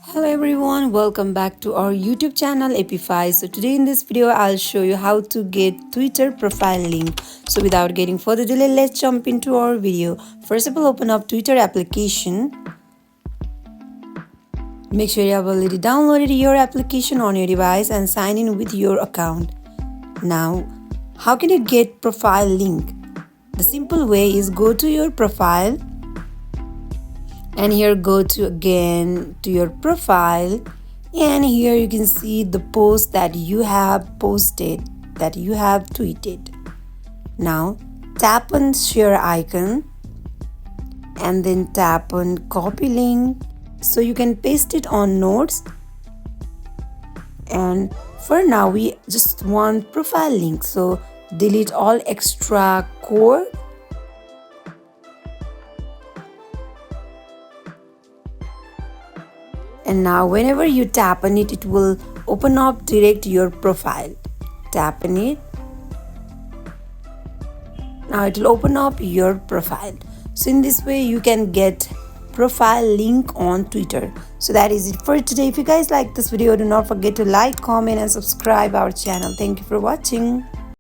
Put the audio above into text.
Hello everyone, welcome back to our YouTube channel Appify. So today in this video I'll show you how to get Twitter profile link. So without getting further delay, let's jump into our video. First of all, open up Twitter application. Make sure you have already downloaded your application on your device and sign in with your account. Now, how can you get profile link? The simple way is go to your profile and here go to again to your profile, and here you can see the post that you have posted, that you have tweeted. Now tap on share icon and then tap on copy link so you can paste it on notes. And for now we just want profile link, so delete all extra code. And now whenever you tap on it, it will open up direct your profile. Tap on it. Now it will open up your profile. So in this way you can get profile link on Twitter. So that is it for today. If you guys like this video, do not forget to like, comment and subscribe our channel. Thank you for watching.